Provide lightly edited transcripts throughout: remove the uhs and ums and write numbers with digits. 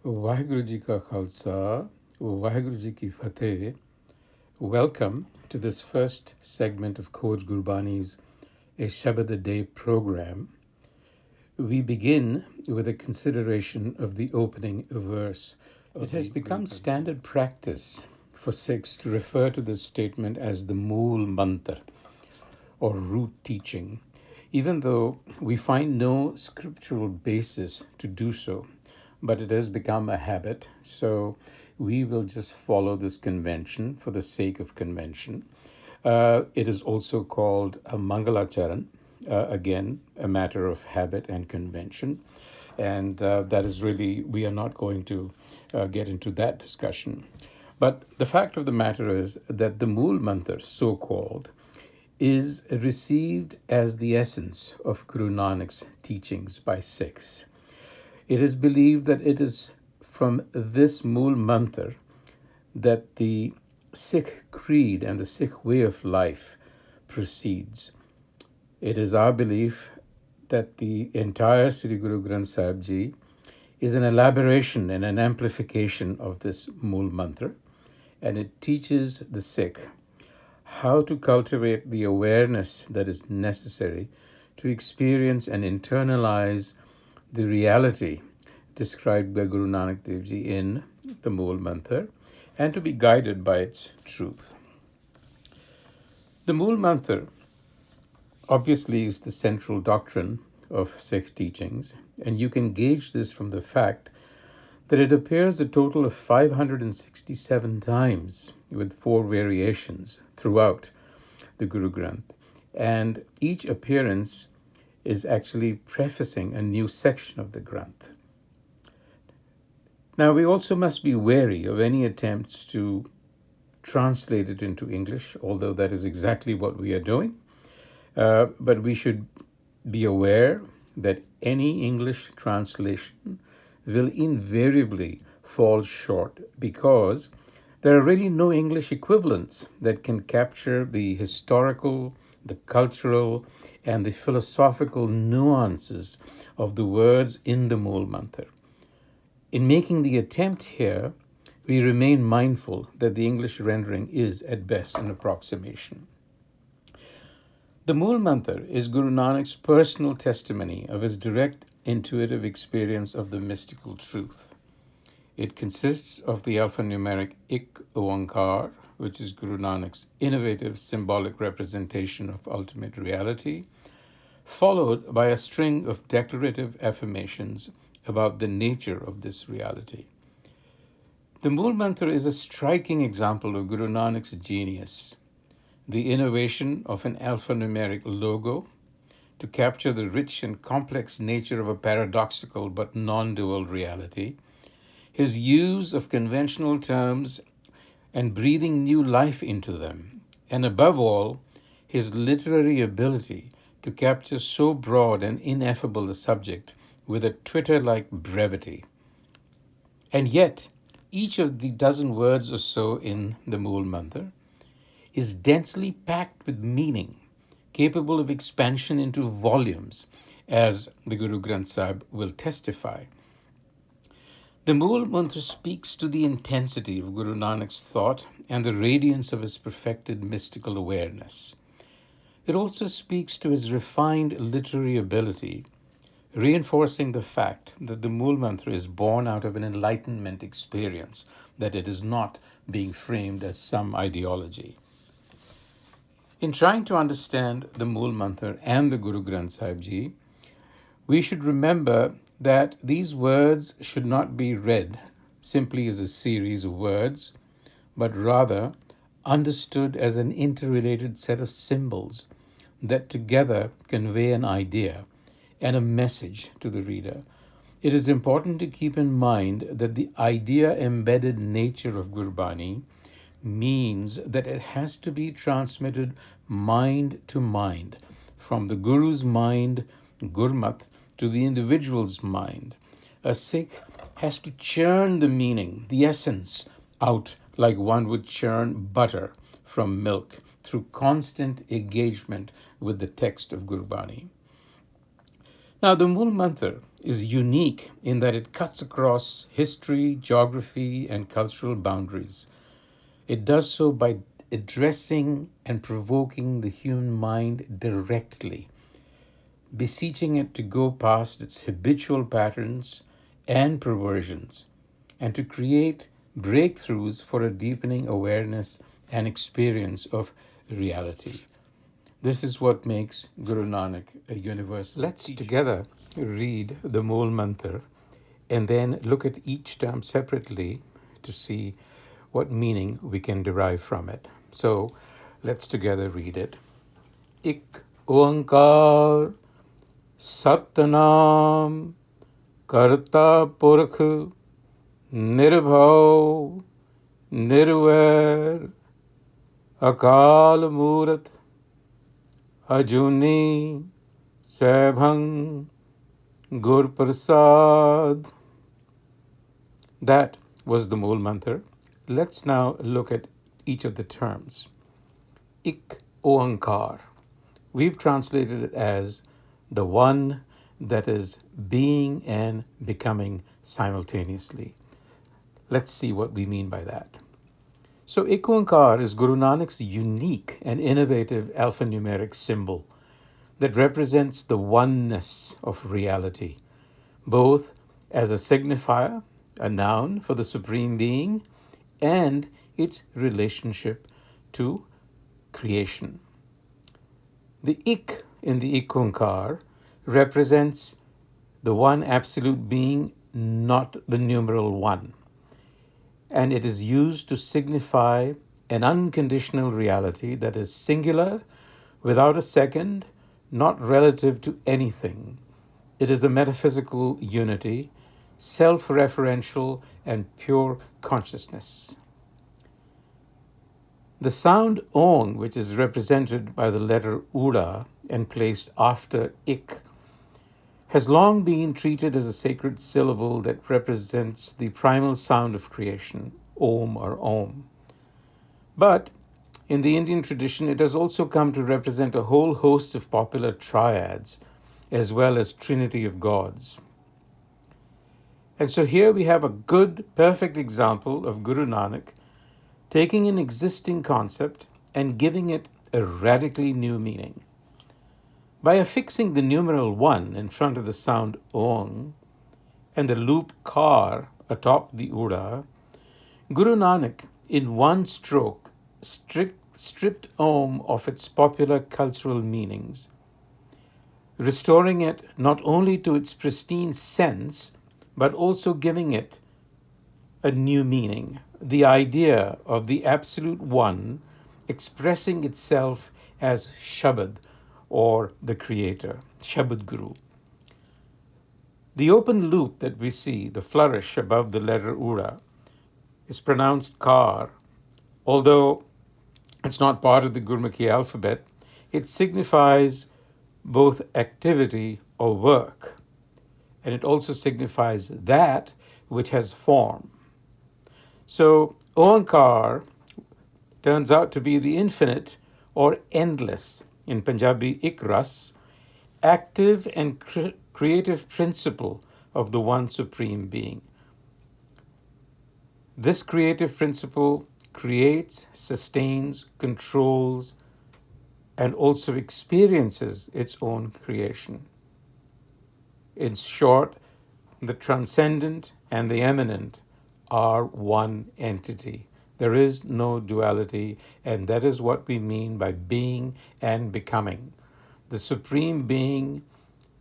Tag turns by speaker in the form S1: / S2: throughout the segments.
S1: Waheguru Ji Ka Khalsa, Waheguru Ji Ki Fateh. Welcome to this first segment of Coach Gurbani's a-sabad-a-day program. We begin with a consideration of the opening verse. It has become standard practice for Sikhs to refer to this statement as the Mool Mantar, or root teaching, even though we find no scriptural basis to do so. But it has become a habit, so we will just follow this convention for the sake of convention. It is also called a Mangalacharan, again, a matter of habit and convention. And that is really, we are not going to get into that discussion. But the fact of the matter is that the Mool Mantar, so-called, is received as the essence of Guru Nanak's teachings by Sikhs. It is believed that it is from this Mool Mantar that the Sikh creed and the Sikh way of life proceeds. It is our belief that the entire Sri Guru Granth Sahib Ji is an elaboration and an amplification of this Mool Mantar, and it teaches the Sikh how to cultivate the awareness that is necessary to experience and internalize the reality described by Guru Nanak Dev Ji in the Mool Mantar, and to be guided by its truth. The Mool Mantar obviously is the central doctrine of Sikh teachings, and you can gauge this from the fact that it appears a total of 567 times with 4 variations throughout the Guru Granth, and each appearance is actually prefacing a new section of the Granth. Now, we also must be wary of any attempts to translate it into English, although that is exactly what we are doing. But we should be aware that any English translation will invariably fall short because there are really no English equivalents that can capture the historical, the cultural, and the philosophical nuances of the words in the Mool Mantar. In making the attempt here, we remain mindful that the English rendering is at best an approximation. The Mool Mantar is Guru Nanak's personal testimony of his direct intuitive experience of the mystical truth. It consists of the alphanumeric Ik Oankar, which is Guru Nanak's innovative symbolic representation of ultimate reality, followed by a string of declarative affirmations about the nature of this reality. The Mool Mantar is a striking example of Guru Nanak's genius, the innovation of an alphanumeric logo to capture the rich and complex nature of a paradoxical but non-dual reality, his use of conventional terms and breathing new life into them, and above all, his literary ability to capture so broad and ineffable a subject with a Twitter-like brevity. And yet, each of the dozen words or so in the Mool Mantar is densely packed with meaning, capable of expansion into volumes, as the Guru Granth Sahib will testify. The Mool Mantar speaks to the intensity of Guru Nanak's thought and the radiance of his perfected mystical awareness. It also speaks to his refined literary ability, reinforcing the fact that the Mool Mantar is born out of an enlightenment experience, that it is not being framed as some ideology. In trying to understand the Mool Mantar and the Guru Granth Sahib Ji, we should remember that these words should not be read simply as a series of words, but rather understood as an interrelated set of symbols that together convey an idea and a message to the reader. It is important to keep in mind that the idea-embedded nature of Gurbani means that it has to be transmitted mind to mind, from the Guru's mind, Gurmat, to the individual's mind. A Sikh has to churn the meaning, the essence, out like one would churn butter from milk through constant engagement with the text of Gurbani. Now, the Mool Mantar is unique in that it cuts across history, geography, and cultural boundaries. It does so by addressing and provoking the human mind directly, beseeching it to go past its habitual patterns and perversions, and to create breakthroughs for a deepening awareness and experience of reality. This is what makes Guru Nanak a universal Let's teacher. Together read the Mool Mantar and then look at each term separately to see what meaning we can derive from it. So let's together read it. Ik Oankar, Satnam, Karta Purakh, Nirbhau, Nirvair, Akal and Ajuni, Sebhang, Gur Prasad. That was the Mool Mantar. Let's now look at each of the terms. Ik Oankar. We've translated it as the one that is being and becoming simultaneously. Let's see what we mean by that. So Ik Oankar is Guru Nanak's unique and innovative alphanumeric symbol that represents the oneness of reality, both as a signifier, a noun for the Supreme Being, and its relationship to creation. The Ik in the Ik Oankar represents the one absolute being, not the numeral one. And it is used to signify an unconditional reality that is singular, without a second, not relative to anything. It is a metaphysical unity, self-referential and pure consciousness. The sound Ong, which is represented by the letter Ura and placed after Ik, has long been treated as a sacred syllable that represents the primal sound of creation, Om or Om. But in the Indian tradition, it has also come to represent a whole host of popular triads, as well as Trinity of gods. And so here we have a good, perfect example of Guru Nanak taking an existing concept and giving it a radically new meaning. By affixing the numeral 1 in front of the sound Ong and the loop Kar atop the Ura, Guru Nanak, in one stroke, stripped Om of its popular cultural meanings, restoring it not only to its pristine sense, but also giving it a new meaning, the idea of the Absolute One expressing itself as Shabad, or the Creator, Shabad Guru. The open loop that we see, the flourish above the letter Ura, is pronounced Kar. Although it's not part of the Gurmukhi alphabet, it signifies both activity or work, and it also signifies that which has form. So Oankar turns out to be the infinite or endless, in Punjabi Ikras, active and creative principle of the one Supreme Being. This creative principle creates, sustains, controls, and also experiences its own creation. In short, the transcendent and the immanent are one entity. There is no duality, and that is what we mean by being and becoming. The Supreme Being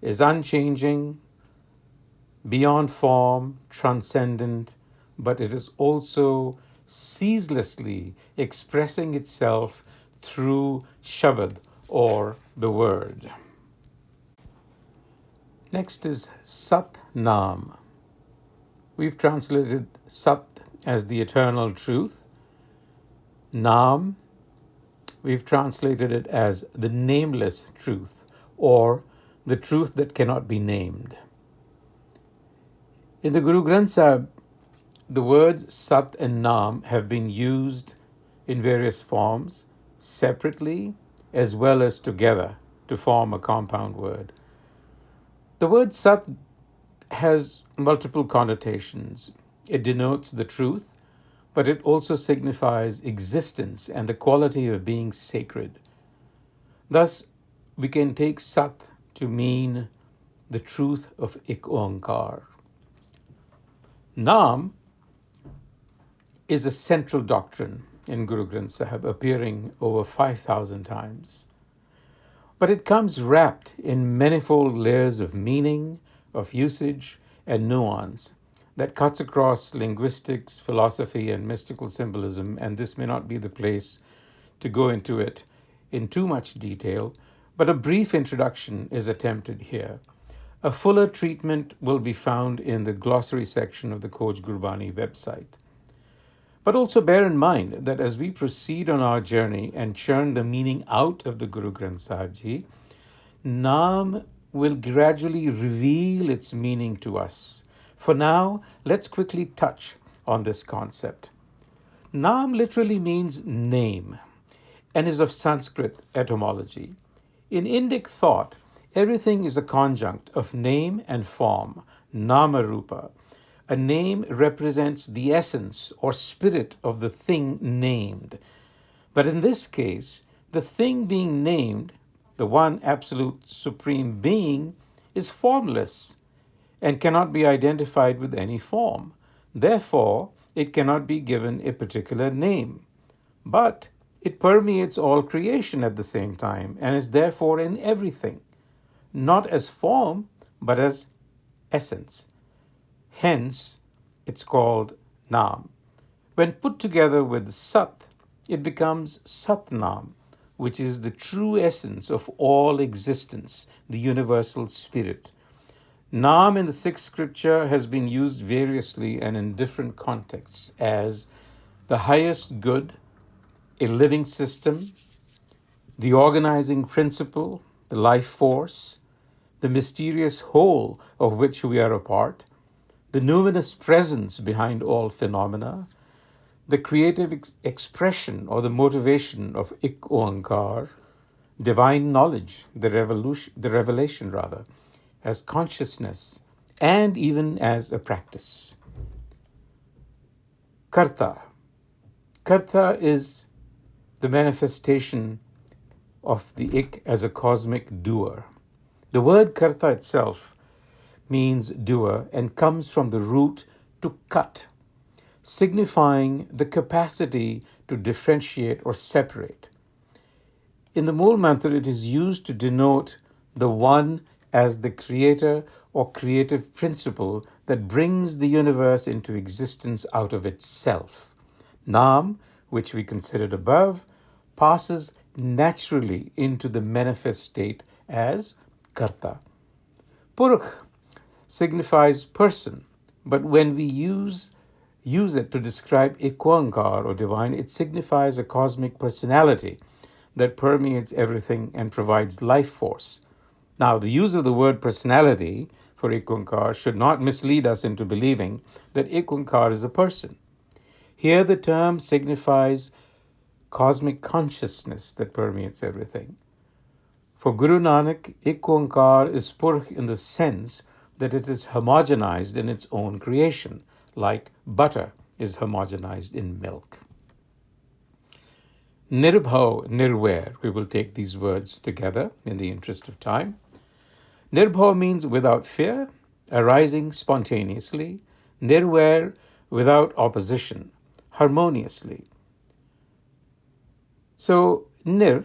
S1: is unchanging, beyond form, transcendent, but it is also ceaselessly expressing itself through Shabad, or the word. Next is Satnam. We've translated Sat as the eternal truth. Nam, we've translated it as the nameless truth, or the truth that cannot be named. In the Guru Granth Sahib, the words Sat and Nam have been used in various forms, separately as well as together, to form a compound word. The word Sat has multiple connotations. It denotes the truth, but it also signifies existence and the quality of being sacred. Thus, we can take Sat to mean the truth of Ik Oankar. Nam is a central doctrine in Guru Granth Sahib, appearing over 5,000 times. But it comes wrapped in manifold layers of meaning, of usage, and nuance that cuts across linguistics, philosophy, and mystical symbolism, and this may not be the place to go into it in too much detail, but a brief introduction is attempted here. A fuller treatment will be found in the glossary section of the Khoj Gurbani website. But also bear in mind that as we proceed on our journey and churn the meaning out of the Guru Granth Sahib Ji, Nam will gradually reveal its meaning to us. For now, let's quickly touch on this concept. Nam literally means name and is of Sanskrit etymology. In Indic thought, everything is a conjunct of name and form, nama rupa. A name represents the essence or spirit of the thing named. But in this case, the thing being named, the one absolute supreme being, is formless and cannot be identified with any form. Therefore, it cannot be given a particular name. But it permeates all creation at the same time and is therefore in everything, not as form, but as essence. Hence, it's called Nam. When put together with Sat, it becomes Satnam, which is the true essence of all existence, the universal spirit. Nam in the sixth scripture has been used variously and in different contexts as the highest good, a living system, the organizing principle, the life force, the mysterious whole of which we are a part, the numinous presence behind all phenomena, the creative expression or the motivation of Ik Oankar, divine knowledge, the revelation as consciousness, and even as a practice. Karta. Karta is the manifestation of the Ik as a cosmic doer. The word Karta itself means doer and comes from the root to cut, signifying the capacity to differentiate or separate. In the Mool Mantar, it is used to denote the one as the creator or creative principle that brings the universe into existence out of itself. Nam, which we considered above, passes naturally into the manifest state as Karta. Purakh signifies person, but when we use it to describe Ik Oankar or divine, it signifies a cosmic personality that permeates everything and provides life force. Now, the use of the word personality for Ik Oankar should not mislead us into believing that Ik Oankar is a person. Here the term signifies cosmic consciousness that permeates everything. For Guru Nanak, Ik Oankar is Purakh in the sense that it is homogenized in its own creation, like butter is homogenized in milk. Nirbhau and Nirvair, we will take these words together in the interest of time. Nirbhau means without fear, arising spontaneously. Nirvair, without opposition, harmoniously. So, Nir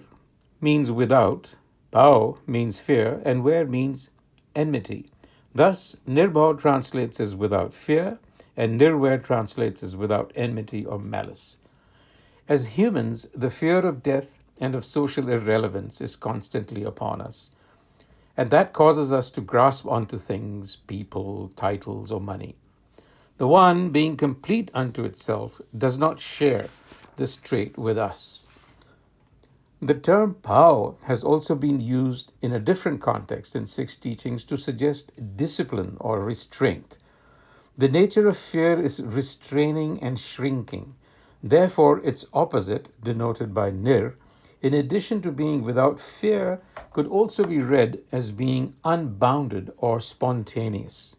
S1: means without, Bhau means fear, and Vair means enmity. Thus, Nirbhau translates as without fear, and Nirvair translates as without enmity or malice. As humans, the fear of death and of social irrelevance is constantly upon us, and that causes us to grasp onto things, people, titles, or money. The one, being complete unto itself, does not share this trait with us. The term Bhau has also been used in a different context in six teachings to suggest discipline or restraint. The nature of fear is restraining and shrinking. Therefore, its opposite, denoted by Nir, in addition to being without fear, could also be read as being unbounded or spontaneous.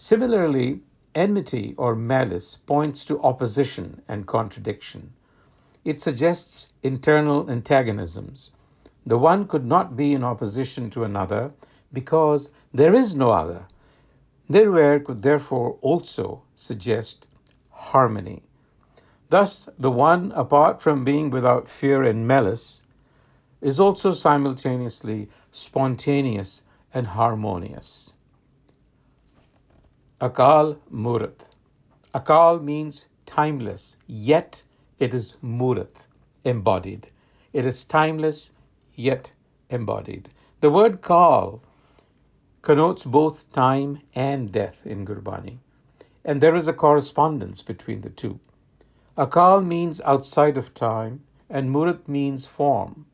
S1: Similarly, enmity or malice points to opposition and contradiction. It suggests internal antagonisms. The one could not be in opposition to another because there is no other. Nirvair could therefore also suggest harmony. Thus, the one, apart from being without fear and malice, is also simultaneously spontaneous and harmonious. Akal Murath. Akal means timeless, yet it is Murath, embodied. It is timeless, yet embodied. The word Kal connotes both time and death in Gurbani, and there is a correspondence between the two. Akal means outside of time, and Murath means form.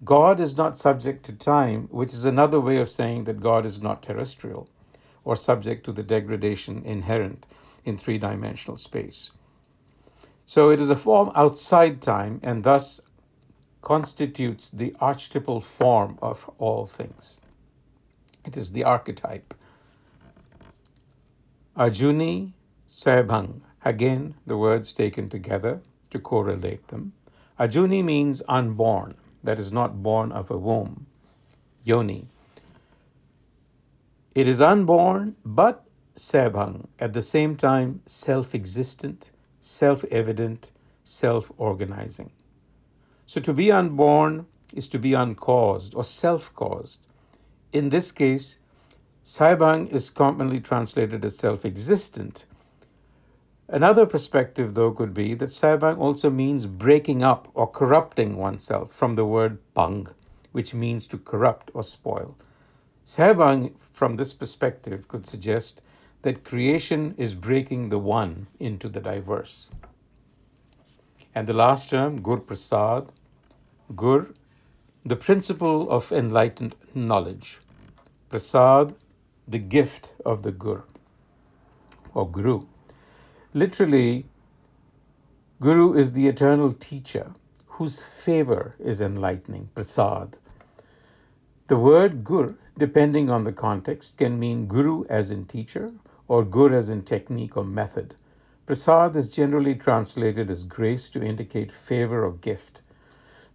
S1: God is not subject to time, which is another way of saying that God is not terrestrial or subject to the degradation inherent in three-dimensional space. So it is a form outside time and thus constitutes the archetypal form of all things. It is the archetype. Ajuni, Sebhang. Again, the words taken together to correlate them. Ajuni means unborn, that is not born of a womb. Yoni. It is unborn, but Sebhang, at the same time self-existent, self-evident, self-organizing. So to be unborn is to be uncaused or self-caused. In this case, Sebhang is commonly translated as self-existent. Another perspective, though, could be that Sebhang also means breaking up or corrupting oneself from the word pang, which means to corrupt or spoil. Sebhang, from this perspective, could suggest that creation is breaking the one into the diverse. And the last term, Gur Prasad, Gur, the principle of enlightened knowledge. Prasad, the gift of the Gur, or Guru. Literally, Guru is the eternal teacher whose favor is enlightening, Prasad. The word Gur, depending on the context, can mean Guru as in teacher or Gur as in technique or method. Prasad is generally translated as grace to indicate favor or gift.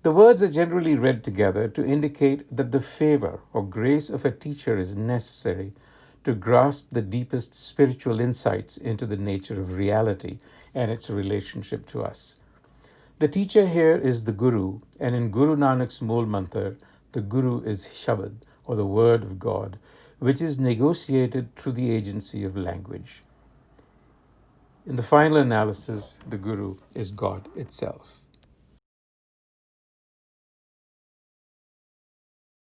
S1: The words are generally read together to indicate that the favor or grace of a teacher is necessary to grasp the deepest spiritual insights into the nature of reality and its relationship to us. The teacher here is the Guru, and in Guru Nanak's Mool Mantar, the Guru is Shabad, or the word of God, which is negotiated through the agency of language. In the final analysis, the Guru is God itself.